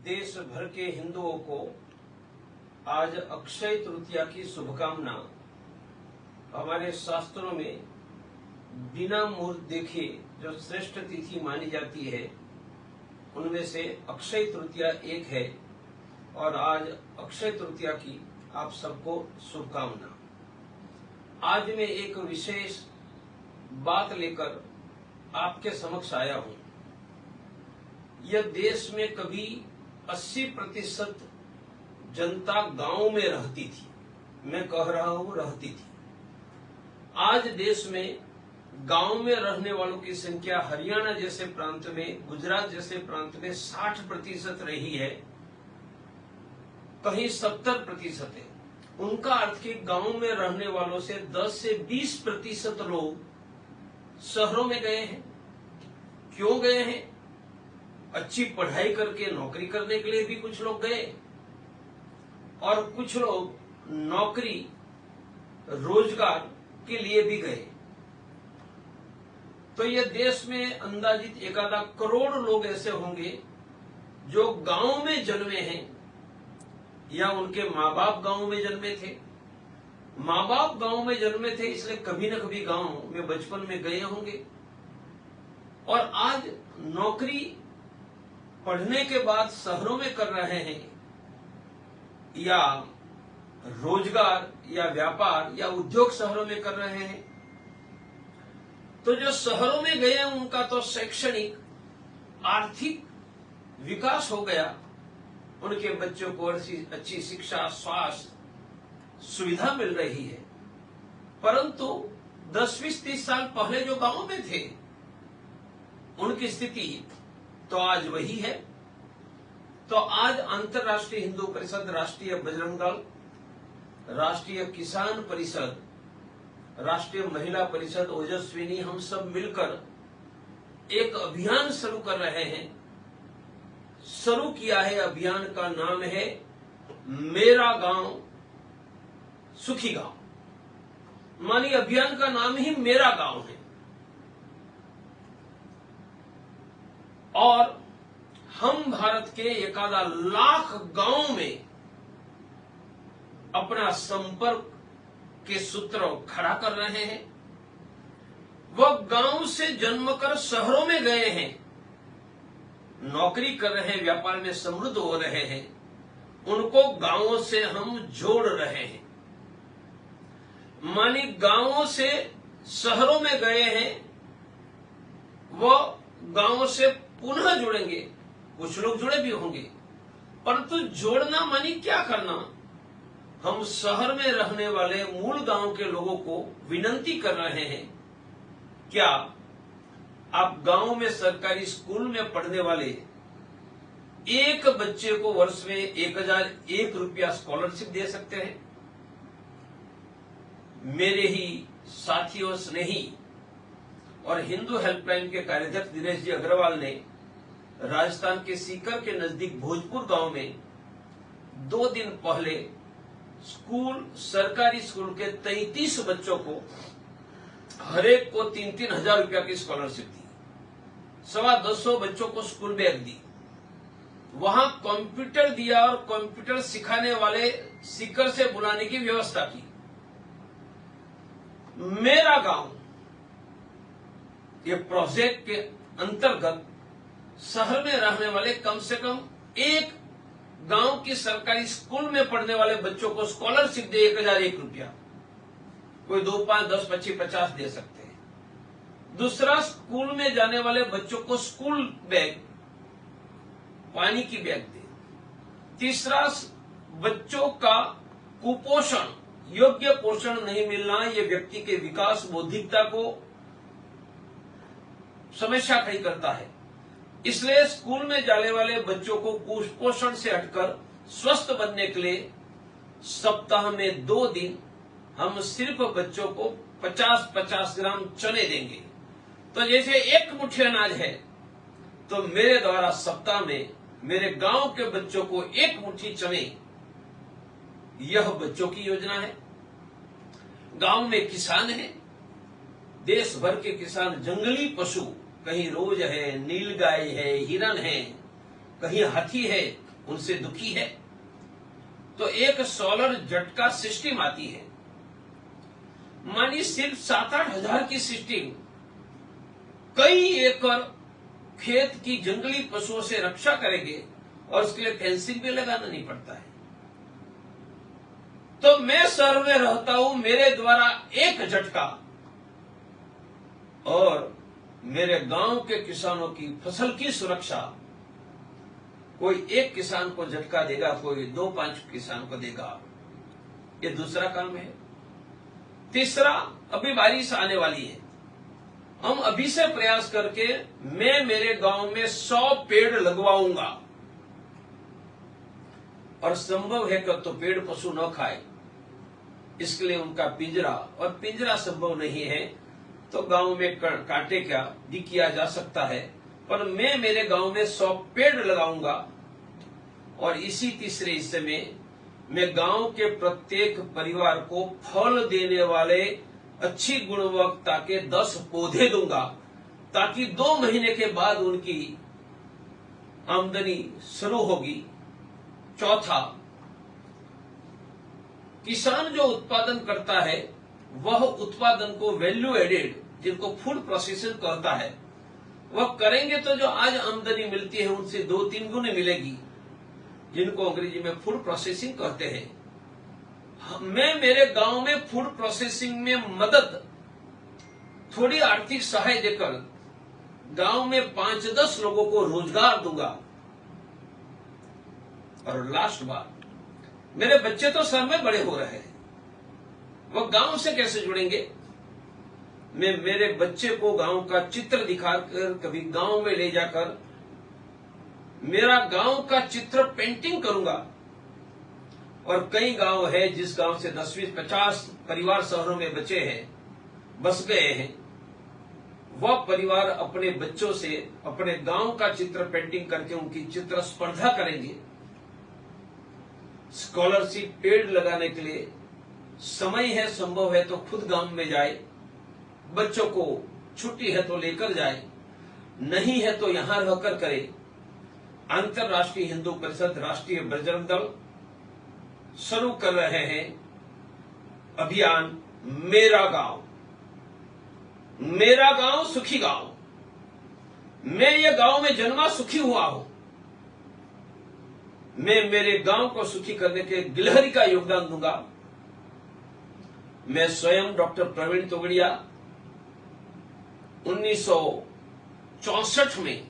देश भर के हिंदुओं को आज अक्षय तृतीया की शुभकामना। हमारे शास्त्रों में बिना मुहूर्त देखे जो श्रेष्ठ तिथि मानी जाती है उनमें से अक्षय तृतीया एक है और आज अक्षय तृतीया की आप सबको शुभकामना। आज मैं एक विशेष बात लेकर आपके समक्ष आया हूं। यह देश में कभी 80% जनता गांव में रहती थी, मैं कह रहा हूं रहती थी। आज देश में गांव में रहने वालों की संख्या हरियाणा जैसे प्रांत में, गुजरात जैसे प्रांत में 60% रही है, कहीं 70% है। उनका अर्थ कि गांव में रहने वालों से 10 से 20% लोग शहरों में गए हैं। क्यों गए हैं? अच्छी पढ़ाई करके नौकरी करने के लिए भी कुछ लोग गए और कुछ लोग नौकरी रोजगार के लिए भी गए। तो यह देश में अंदाजित 1 करोड़ लोग ऐसे होंगे जो गांव में जन्मे हैं या उनके माँ बाप गांव में जन्मे थे। माँ बाप गांव में जन्मे थे इसलिए कभी न कभी गांव में बचपन में गए होंगे और आज नौकरी पढ़ने के बाद शहरों में कर रहे हैं या रोजगार या व्यापार या उद्योग शहरों में कर रहे हैं। तो जो शहरों में गए हैं उनका तो शैक्षणिक आर्थिक विकास हो गया, उनके बच्चों को अच्छी शिक्षा स्वास्थ्य सुविधा मिल रही है। परंतु 10-20-30 साल पहले जो गांव में थे उनकी स्थिति तो आज वही है। तो आज अंतर्राष्ट्रीय हिंदू परिषद, राष्ट्रीय बजरंग दल, राष्ट्रीय किसान परिषद, राष्ट्रीय महिला परिषद, ओजस्विनी, हम सब मिलकर एक अभियान शुरू कर रहे हैं। शुरू किया है, अभियान का नाम है मेरा गांव सुखी गांव। मानिए अभियान का नाम ही मेरा गांव है और हम भारत के 1 लाख गांव में अपना संपर्क के सूत्र खड़ा कर रहे हैं। वह गांव से जन्मकर शहरों में गए हैं, नौकरी कर रहे हैं, व्यापार में समृद्ध हो रहे हैं, उनको गांवों से हम जोड़ रहे हैं। मानी गांवों से शहरों में गए हैं, वह गांवों से पुनः जुड़ेंगे। कुछ लोग जुड़े भी होंगे, परंतु जोड़ना मानी क्या करना? हम शहर में रहने वाले मूल गांव के लोगों को विनती कर रहे हैं, क्या आप गांव में सरकारी स्कूल में पढ़ने वाले एक बच्चे को वर्ष में 1001 रुपया स्कॉलरशिप दे सकते हैं? मेरे ही साथियों स्नेही और हिंदू हेल्पलाइन के कार्याध्यक्ष दिनेश जी अग्रवाल ने राजस्थान के सीकर के नजदीक भोजपुर गांव में 2 दिन पहले सरकारी स्कूल के 33 बच्चों को हरेक को 3-3 हजार रुपया की स्कॉलरशिप दी। 250 बच्चों को स्कूल बैग दी, वहां कंप्यूटर दिया और कंप्यूटर सिखाने वाले सीकर से बुलाने की व्यवस्था की। मेरा गांव ये प्रोजेक्ट के अंतर्गत शहर में रहने वाले कम से कम एक गांव की सरकारी स्कूल में पढ़ने वाले बच्चों को स्कॉलरशिप दे 1001 रुपया। कोई 2, 5, 10, 25, 50 दे सकते हैं। दूसरा, स्कूल में जाने वाले बच्चों को स्कूल बैग, पानी की बैग दे। तीसरा, बच्चों का कुपोषण, योग्य पोषण नहीं मिलना, ये व्यक्ति के विकास, बौद्धिकता को समस्या खड़ी करता है। इसलिए स्कूल में जाने वाले बच्चों को कुपोषण से हटकर स्वस्थ बनने के लिए सप्ताह में 2 दिन हम सिर्फ बच्चों को 50-50 ग्राम चने देंगे। तो जैसे 1 मुट्ठी अनाज है, तो मेरे द्वारा सप्ताह में मेरे गांव के बच्चों को 1 मुट्ठी चने, यह बच्चों की योजना है। गांव में किसान है, देश भर के किसान, जंगली पशु, कहीं रोज है, नीलगाय है, हिरन है, कहीं हाथी है, उनसे दुखी है, तो एक सोलर झटका सिस्टम आती है। मानिए सिर्फ 7-8 हजार की सिस्टम कई एकड़ खेत की जंगली पशुओं से रक्षा करेंगे और उसके लिए फेंसिंग भी लगाना नहीं पड़ता है। तो मैं शहर में रहता हूं, मेरे द्वारा एक झटका और मेरे गांव के किसानों की फसल की सुरक्षा, कोई एक किसान को झटका देगा, कोई 2-5 किसान को देगा। ये दूसरा काम है। तीसरा, अभी बारिश आने वाली है, हम अभी से प्रयास करके मैं मेरे गांव में 100 पेड़ लगवाऊंगा, और संभव है कि तो पेड़ पशु न खाए, इसके लिए उनका पिंजरा, और पिंजरा संभव नहीं है तो गांव में कांटे क्या भी किया जा सकता है, पर मैं मेरे गांव में 100 पेड़ लगाऊंगा। और इसी तीसरे हिस्से में मैं गांव के प्रत्येक परिवार को फल देने वाले अच्छी गुणवत्ता के 10 पौधे दूंगा, ताकि 2 महीने के बाद उनकी आमदनी शुरू होगी। चौथा, किसान जो उत्पादन करता है वह उत्पादन को वैल्यू एडेड, जिनको फूड प्रोसेसिंग करता है, वह करेंगे तो जो आज आमदनी मिलती है उनसे 2-3 गुने मिलेगी, जिनको अंग्रेजी में फूड प्रोसेसिंग कहते हैं। मैं मेरे गांव में फूड प्रोसेसिंग में मदद, थोड़ी आर्थिक सहायता देकर गांव में 5-10 लोगों को रोजगार दूंगा। और लास्ट बात, मेरे बच्चे तो शहर में बड़े हो रहे हैं, वह गांव से कैसे जुड़ेंगे? मैं मेरे बच्चे को गांव का चित्र दिखाकर, कभी गांव में ले जाकर मेरा गांव का चित्र पेंटिंग करूंगा। और कई गांव है जिस गांव से 10-20-50 परिवार शहरों में बचे हैं, बस गए हैं, वह परिवार अपने बच्चों से अपने गांव का चित्र पेंटिंग करके उनकी चित्र स्पर्धा करेंगे। स्कॉलरशिप, पेड़ लगाने के लिए समय है, संभव है तो खुद गांव में जाए, बच्चों को छुट्टी है तो लेकर जाए, नहीं है तो यहां रहकर करे। अंतर्राष्ट्रीय हिंदू परिषद, राष्ट्रीय बजरंग दल शुरू कर रहे हैं अभियान मेरा गांव, मेरा गांव सुखी गांव। मैं ये गांव में जन्मा, सुखी हुआ हूं। मैं मेरे गांव को सुखी करने के गिलहरी का योगदान दूंगा। मैं स्वयं डॉक्टर प्रवीण तोगड़िया 1964 में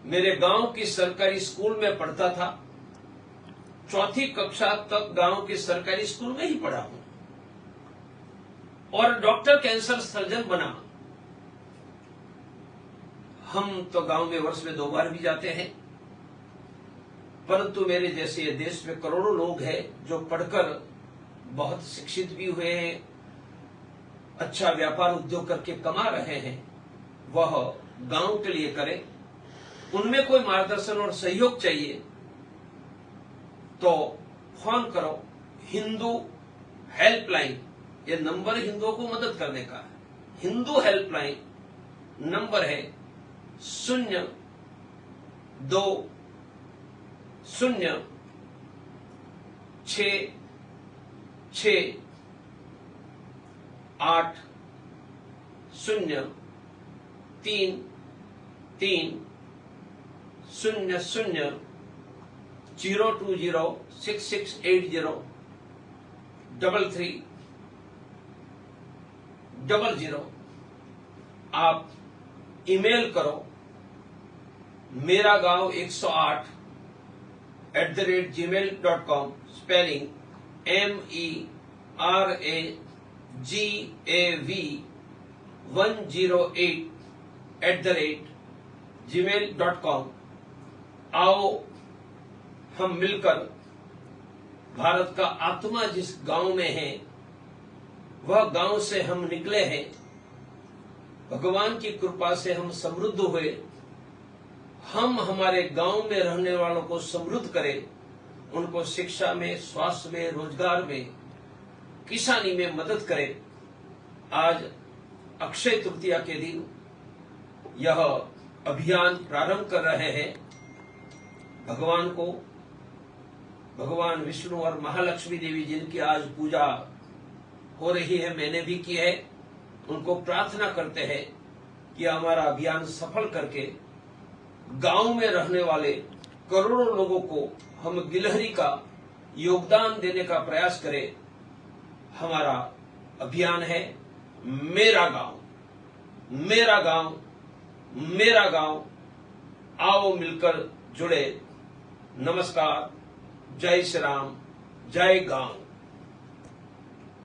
मेरे गांव की सरकारी स्कूल में पढ़ता था। 4ठी कक्षा तक गांव के सरकारी स्कूल में ही पढ़ा हूं और डॉक्टर कैंसर सर्जन बना। हम तो गांव में वर्ष में 2 बार भी जाते हैं, परंतु मेरे जैसे ये देश में करोड़ों लोग हैं जो पढ़कर बहुत शिक्षित भी हुए हैं, अच्छा व्यापार उद्योग करके कमा रहे हैं। वह गांव के लिए करें। उनमें कोई मार्गदर्शन और सहयोग चाहिए तो फोन करो। हिंदू हेल्पलाइन, ये नंबर हिंदुओं को मदद करने का है। हिंदू हेल्पलाइन नंबर है 0803300 आप ईमेल करो मेरा गांव 108@gmail.com, स्पेलिंग MERAGAV108@gmail.com। आओ हम मिलकर भारत का आत्मा जिस गांव में है, वह गांव से हम निकले हैं। भगवान की कृपा से हम समृद्ध हुए। हम हमारे गांव में रहने वालों को समृद्ध करें, उनको शिक्षा में, स्वास्थ्य में, रोजगार में, किसानी में मदद करें। आज अक्षय तृतीया के दिन यह अभियान प्रारंभ कर रहे हैं। भगवान को, भगवान विष्णु और महालक्ष्मी देवी जिनकी आज पूजा हो रही है, मैंने भी की है, उनको प्रार्थना करते हैं कि हमारा अभियान सफल करके गांव में रहने वाले करोड़ों लोगों को हम गिलहरी का योगदान देने का प्रयास करें। हमारा अभियान है मेरा गांव, मेरा गांव, मेरा गांव। आओ मिलकर जुड़े। नमस्कार, जय श्री राम, जय गांव।